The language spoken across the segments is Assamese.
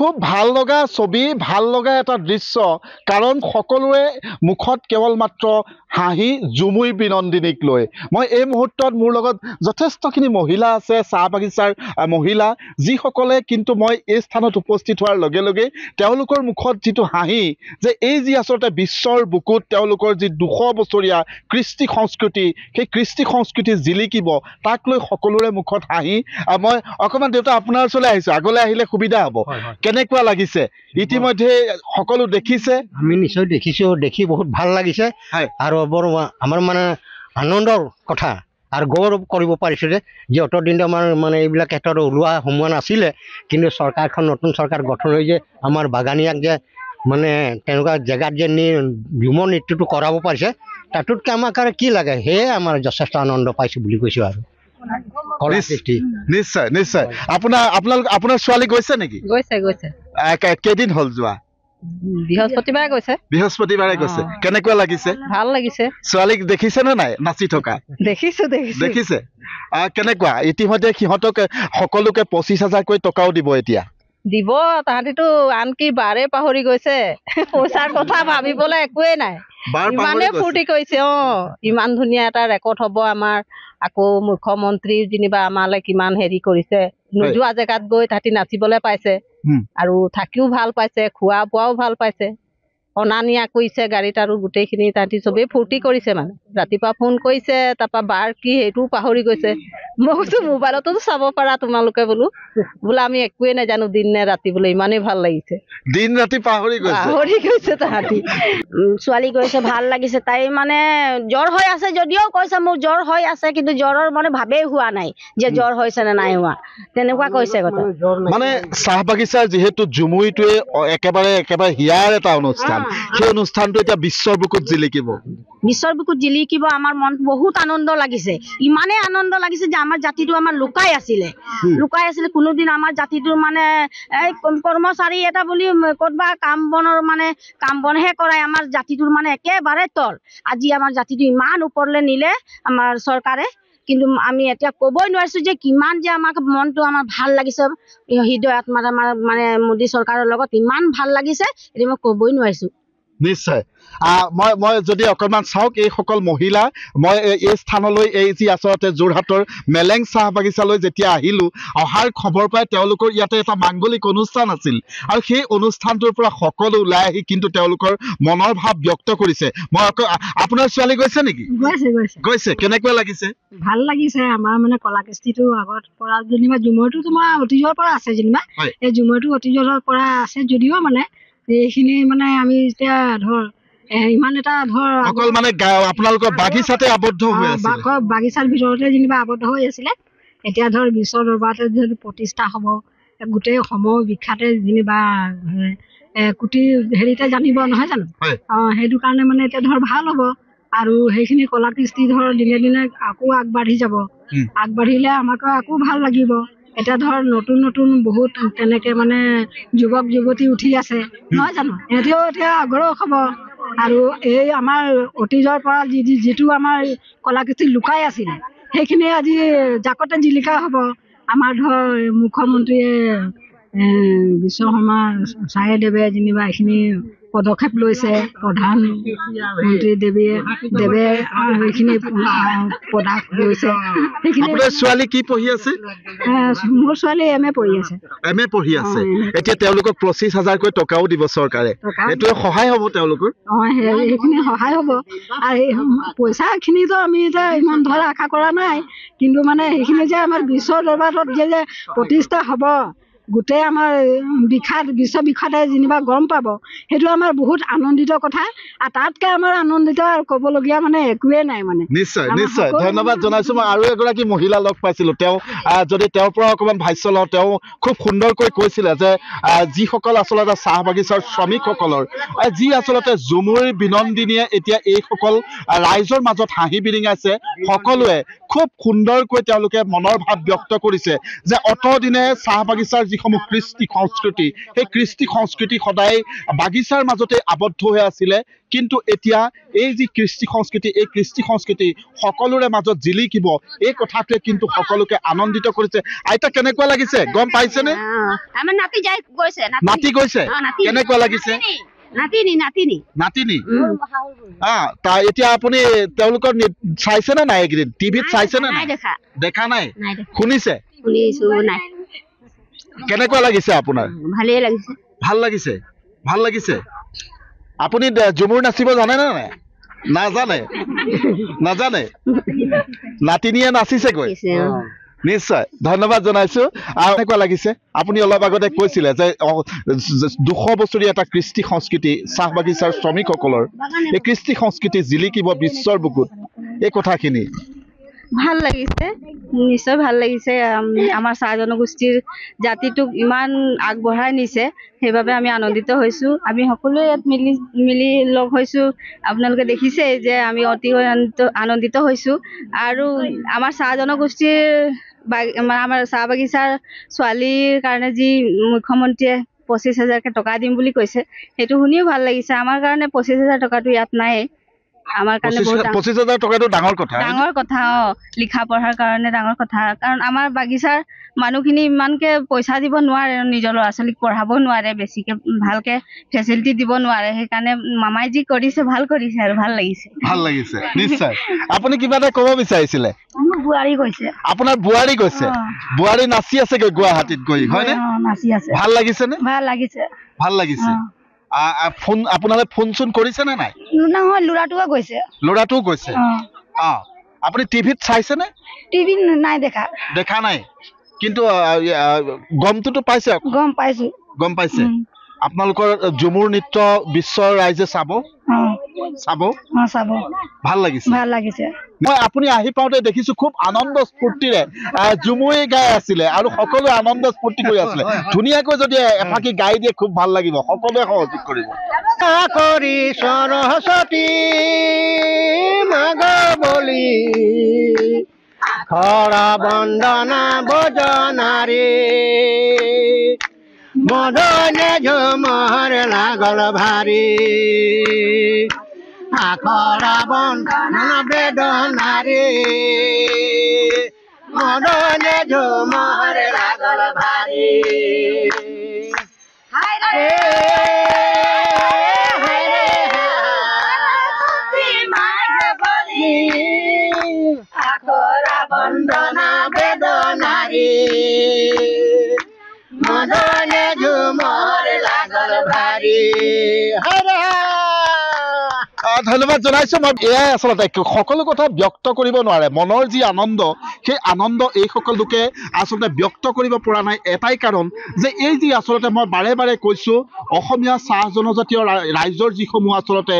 খুব ভাল লগা ছবি, ভাল লগা এটা দৃশ্য, কাৰণ সকলোৰে মুখত কেৱল মাত্ৰ হাঁহি জুমুই বিনন্দিনীক লৈ। মই এই মুহূৰ্তত মোৰ লগত যথেষ্টখিনি মহিলা আছে, চাহ বাগিচাৰ মহিলা, যিসকলে কিন্তু মই এই স্থানত উপস্থিত হোৱাৰ লগে লগে তেওঁলোকৰ মুখত যিটো হাঁহি, যে এই যি আচলতে বিশ্বৰ বুকুত তেওঁলোকৰ যি 200 বছৰীয়া কৃষ্টি সংস্কৃতি, সেই কৃষ্টি সংস্কৃতি জিলিকিব, তাক লৈ সকলোৰে মুখত হাঁহি। মই অকণমান দেউতা আপোনাৰ ওচৰলৈ আহিছোঁ, আগলৈ আহিলে সুবিধা হ'ব। কেনেকুৱা লাগিছে? ইতিমধ্যে সকলো দেখিছে, আমি নিশ্চয় দেখিছোঁ, দেখি বহুত ভাল লাগিছে আৰু বৰ আমাৰ মানে আনন্দৰ কথা আৰু গৌৰৱ কৰিব পাৰিছোঁ যে অতদিন আমাৰ মানে এইবিলাক ক্ষেত্ৰত ওলোৱা সোমোৱা নাছিলে, কিন্তু চৰকাৰখন নতুন চৰকাৰ গঠন হৈ যে আমাৰ বাগানীয়াক যে মানে তেনেকুৱা জেগাত যে নি ঝুমৰ নৃত্যটো কৰাব পাৰিছে, তাতোতকৈ আমাৰ কাৰণে কি লাগে, সেয়ে আমাৰ যথেষ্ট আনন্দ পাইছোঁ বুলি কৈছোঁ। আৰু নিশ্চয় নিশ্চয়। আপোনাৰ ছোৱালী গৈছে নেকি? গৈছে। কেইদিন হ'ল যোৱা? বৃহস্পতিবাৰে গৈছে। বৃহস্পতিবাৰে গৈছে। কেনেকুৱা লাগিছে? ভাল লাগিছে। ছোৱালীক দেখিছে নে নাই নাচি থকা? দেখিছে। কেনেকুৱা? ইতিমধ্যে সিহঁতক সকলোকে 25,000কৈ টকাও দিব এতিয়া। দিব, তাহাঁতিতো আনকি বাৰে পাহৰি গৈছে, পইচাৰ কথা ভাবিবলৈ একোৱেই নাই, ইমানে ফূৰ্তি কৰিছে। ইমান ধুনীয়া এটা ৰেকৰ্ড হ'ব আমাৰ। আকৌ মুখ্যমন্ত্ৰী যেনিবা আমালৈ কিমান হেৰি কৰিছে, নোযোৱা জেগাত গৈ তাহাঁতি নাচিবলৈ পাইছে আৰু থাকিও ভাল পাইছে, খোৱা বোৱাও ভাল পাইছে, অনা নিয়া কৰিছে গাড়ীত, আৰু গোটেইখিনি তাহাঁতি চবেই ফূৰ্তি কৰিছে। মানে ৰাতিপুৱা ফোন কৰিছে, তাৰপৰা বাৰ কি সেইটোও পাহৰি গৈছে। মই কৈছোঁ মোবাইলতো চাব পাৰা তোমালোকে বোলো আমি একোৱেই নাজানো দিন নে ৰাতি, বোলে ইমানেই ভাল লাগিছে। দিন ৰাতি পাহৰি গৈছে তাহাঁতি। ছোৱালী গৈছে, ভাল লাগিছে। তাই মানে জ্বৰ হৈ আছে যদিও কৈছে মোৰ জ্বৰ হৈ আছে, কিন্তু জ্বৰৰ মানে ভাবেই হোৱা নাই যে জ্বৰ হৈছে নে নাই হোৱা, তেনেকুৱা কৈছে কথা। মানে চাহ বাগিচাৰ যিহেতু জুমুইটোৱে একেবাৰে হিয়াৰ এটা অনুষ্ঠান, সেই অনুষ্ঠানটো এতিয়া বিশ্বৰ বুকুত জিলিকিব। আমাৰ মন বহুত আনন্দ লাগিছে, ইমানেই আনন্দ লাগিছে যে আমাৰ জাতিটো আমাৰ লুকাই আছিলে। কোনোদিন আমাৰ জাতিটোৰ মানে কৰ্মচাৰী এটা বুলি ক'তবা কাম বনহে কৰাই আমাৰ জাতিটোৰ মানে একেবাৰে তল। আজি আমাৰ জাতিটো ইমান ওপৰলৈ নিলে আমাৰ চৰকাৰে, কিন্তু আমি এতিয়া ক'বই নোৱাৰিছোঁ যে কিমান যে আমাক মনটো আমাৰ ভাল লাগিছে, হৃদয় আত্মাত আমাৰ মানে মোদী চৰকাৰৰ লগত ইমান ভাল লাগিছে, এতিয়া মই ক'বই নোৱাৰিছোঁ। নিশ্চয়। মই যদি অকণমান চাওক, এইসকল মহিলা, মই এই স্থানলৈ, এই যি আচলতে যোৰহাটৰ মেলেং চাহ বাগিচালৈ যেতিয়া আহিলোঁ, অহাৰ খবৰ পাই তেওঁলোকৰ ইয়াতে এটা মাংগলিক অনুষ্ঠান আছিল, আৰু সেই অনুষ্ঠানটোৰ পৰা সকলো ওলাই আহি কিন্তু তেওঁলোকৰ মনৰ ভাৱ ব্যক্ত কৰিছে। মই আপোনাৰ ছোৱালী গৈছে নেকি? গৈছে। কেনেকুৱা লাগিছে? ভাল লাগিছে। আমাৰ মানে কলা কৃষ্টিটো আগত পৰা যেনিবা জুমুৰটো তোমাৰ অতীজৰ পৰা আছে, যেনিবা এই জুমুৰটো অতীজৰ পৰা আছে যদিও মানে এইখিনি মানে আমি এতিয়া ধৰ ইমান এটা ধৰ অকল মানে আপোনালোকৰ বাগিচাতে আবদ্ধ হৈ আছে, বাগিচাৰ ভিতৰতে যেনিবা আবদ্ধ হৈ আছিলে। এতিয়া ধৰ বিশ্ব দৰবাৰতে যদি প্ৰতিষ্ঠা হ'ব, গোটেই সময় বিখ্যাতে যেনিবা কোটি হেৰিতে জানিব, নহয় জানো? সেইটো কাৰণে মানে এতিয়া ধৰ ভাল হ'ব, আৰু সেইখিনি কলা কৃষ্টি ধৰ দিনে দিনে আকৌ আগবাঢ়ি যাব। আগবাঢ়িলে আমাকো আকৌ ভাল লাগিব। এতিয়া ধৰ নতুন নতুন বহুত তেনেকে মানে যুৱক যুৱতী উঠি আছে, নহয় জানো? সিহঁতেও এতিয়া আগ্ৰহ হ'ব, আৰু এই আমাৰ অতীজৰ পৰা যিটো আমাৰ কলাকৃতি লুকাই আছিলে, সেইখিনি আজি জাকতে জিলিকা হ'ব। আমাৰ ধৰ মুখ্যমন্ত্ৰীয়ে বিশ্বকৰ্মা ছাৰদেৱে যেনিবা এইখিনি পদক্ষেপ লৈছে, প্ৰধানমন্ত্ৰী দেৱে এইখিনি পদক্ষেপ লৈছে। ছোৱালী কি পঢ়ি আছে? মোৰ ছোৱালী MA পঢ়ি আছে। পঢ়ি আছে। এতিয়া তেওঁলোকক 25,000কৈ টকাও দিব চৰকাৰে, এইটো সহায় হ'ব তেওঁলোকৰ। সেইখিনি সহায় হ'ব, আৰু পইচাখিনিতো আমি এতিয়া ইমান ধৰ আশা কৰা নাই, কিন্তু মানে সেইখিনি যে আমাৰ বিশ্ব দৰবাৰত যে প্ৰতিষ্ঠা হ'ব, গোটেই আমাৰ বিশ্ববিখ্যাতে যেনিবা গম পাব, সেইটো আমাৰ বহুত আনন্দিত কথা। আৰু তাতকৈ আমাৰ আনন্দিত আৰু ক'বলগীয়া মানে একোৱেই নাই। মানে নিশ্চয় ধন্যবাদ জনাইছোঁ। মই আৰু এগৰাকী মহিলা লগ পাইছিলোঁ, তেওঁ যদি তেওঁৰ পৰা অকণমান ভাষ্য লওঁ, তেওঁ খুব সুন্দৰকৈ কৈছিলে যে যিসকল আচলতে চাহ বাগিচাৰ শ্ৰমিকসকলৰ যি আচলতে জুমুৰ বিনন্দিনীয়ে এতিয়া এইসকল ৰাইজৰ মাজত হাঁহি বিৰিঙাইছে, সকলোৱে খুব সুন্দৰকৈ তেওঁলোকে মনৰ ভাৱ ব্যক্ত কৰিছে যে অতদিনে চাহ বাগিচাৰ যিসমূহ কৃষ্টি সংস্কৃতি সেই কৃষ্টি সংস্কৃতি সদায় বাগিচাৰ মাজতে আবদ্ধ হৈ আছিলে কিন্তু এতিয়া এই যি কৃষ্টি সংস্কৃতি সকলোৰে মাজত জিলিকিব এই কথাটোৱে কিন্তু সকলোকে আনন্দিত কৰিছে আইতা কেনেকুৱা লাগিছে গম পাইছেনে আমাৰ নাতি যাই গৈছে নাতি গৈছে কেনেকুৱা লাগিছে নাতিনি তা এতিয়া আপুনি তেওঁলোকৰ চাইছে নে নাই এইকেইদিন টিভিত চাইছে নে নাই দেখা নাই শুনিছে কেনেকুৱা লাগিছে আপোনাৰ ভাল লাগিছে আপুনি ঝুমুৰ নাচিব জানে নে নাই নাজানে নাতিনিয়ে নাচিছেগৈ নিশ্চয় ধন্যবাদ জনাইছো আৰু কেনেকুৱা লাগিছে আপুনি অলপ আগতে কৈছিলে যে 200 বছৰীয়া এটা কৃষ্টি সংস্কৃতি চাহ বাগিচাৰ শ্ৰমিকসকলৰ এই কৃষ্টি সংস্কৃতি জিলিকিব বিশ্বৰ বুকুত এই কথাখিনি ভাল লাগিছে নিশ্চয় ভাল লাগিছে আমাৰ চাহ জনগোষ্ঠীৰ জাতিটোক ইমান আগবঢ়াই নিছে সেইবাবে আমি আনন্দিত হৈছো আমি সকলোৱে ইয়াত মিলি লগ হৈছো আপোনালোকে দেখিছে যে আমি অতি আনন্দিত হৈছো আৰু আমাৰ চাহ জনগোষ্ঠীৰ আমাৰ চাহ বাগিচাৰ ছোৱালীৰ কাৰণে যি মুখ্যমন্ত্ৰীয়ে 25,000 টকা দিম বুলি কৈছে সেইটো শুনিও ভাল লাগিছে আমাৰ কাৰণে 25,000 টকাটো ইয়াত নাই আমাৰ কাৰণে 25,000 টকাটো ডাঙৰ কথা লিখা পঢ়াৰ কাৰণে ডাঙৰ কথা কাৰণ আমাৰ বাগিচাৰ মানুহখিনি ইমানকে পইচা দিব নোৱাৰে নিজৰ ল'ৰা ছোৱালীক পঢ়াব নোৱাৰে বেছিকে ভালকে ফেচিলিটি দিব নোৱাৰে সেইকাৰণে মামাই যি কৰিছে ভাল কৰিছে আৰু ভাল লাগিছে নিশ্চয় আপুনি কিবা এটা ক'ব বিচাৰিছিলে আপোনাৰ বোৱাৰী গৈছে বোৱাৰী নাচি আছে গুৱাহাটীত গৈ হয়নে নাচি আছে ভাল লাগিছে নে ভাল লাগিছে ফোন আপোনালে ফোন চোন কৰিছে নে নাই নহয় ল'ৰাটোও গৈছে আপুনি টিভিত চাইছে নে টিভি নাই দেখা নাই কিন্তু গমটোতো পাইছে গম পাইছে আপোনালোকৰ ঝুমুৰ নৃত্য বিশ্বৰ ৰাইজে চাব ভাল লাগিছে মই আপুনি আহি পাওঁতে দেখিছো খুব আনন্দ স্ফূৰ্তিৰে ঝুমুৰি গাই আছিলে আৰু সকলোৱে আনন্দ স্ফূৰ্তি কৰি আছিলে ধুনীয়াকৈ যদি এফাকি গাই দিয়ে খুব ভাল লাগিব সকলোৱে সহযোগ কৰিব কৰি সৰস্বতী মাগ বলি খৰা বন্দনা ভজনাৰে মদনে ঝুমুৰ লাগল ভাৰী আখৰা বন্দনা বেদনাৰে মদনে ঝুমুৰ লাগল ভাৰী বন্দনা বেদনাৰী মদনে ঝুমুৰ লাগল ভাৰী ধন্যবাদ জনাইছো মই এয়াই আচলতে সকলো কথা ব্যক্ত কৰিব নোৱাৰে মনৰ যি আনন্দ সেই আনন্দ এই সকল লোকে আচলতে ব্যক্ত কৰিব পৰা নাই এটাই কাৰণ যে এই যি আচলতে মই বাৰে বাৰে কৈছো অসমীয়া চাহ জনজাতীয় ৰাইজৰ যিসমূহ আচলতে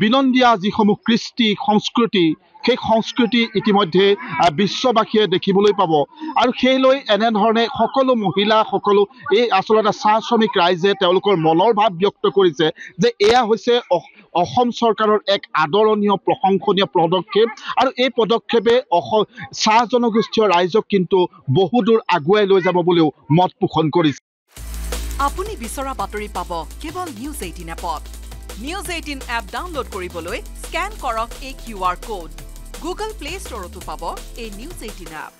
বিনন্দীয়া যিসমূহ কৃষ্টি সংস্কৃতি সেই সংস্কৃতি ইতিমধ্যে বিশ্ববাসীয়ে দেখিবলৈ পাব আৰু সেই লৈ এনেধৰণে সকলো মহিলা সকলো এই আচলতে চাহ শ্ৰমিক ৰাইজে তেওঁলোকৰ মনৰ ভাৱ ব্যক্ত কৰিছে যে এয়া হৈছে অসম চৰকাৰৰ এক আদৰণীয় প্ৰশংসনীয় পদক্ষেপ আৰু এই পদক্ষেপে চাহ জনগোষ্ঠীয় ৰাইজক কিন্তু বহুদূৰ আগুৱাই লৈ যাব বুলিও মত পোষণ কৰিছে আপুনি বিচৰা বাতৰি পাব কেৱল নিউজ 18 এপত নিউজ 18 এপ ডাউনলোড কৰিবলৈ স্ক্যান কৰক এই QR কোড গুগল প্লে ষ্টৰতো পাব এই নিউজ 18 এপ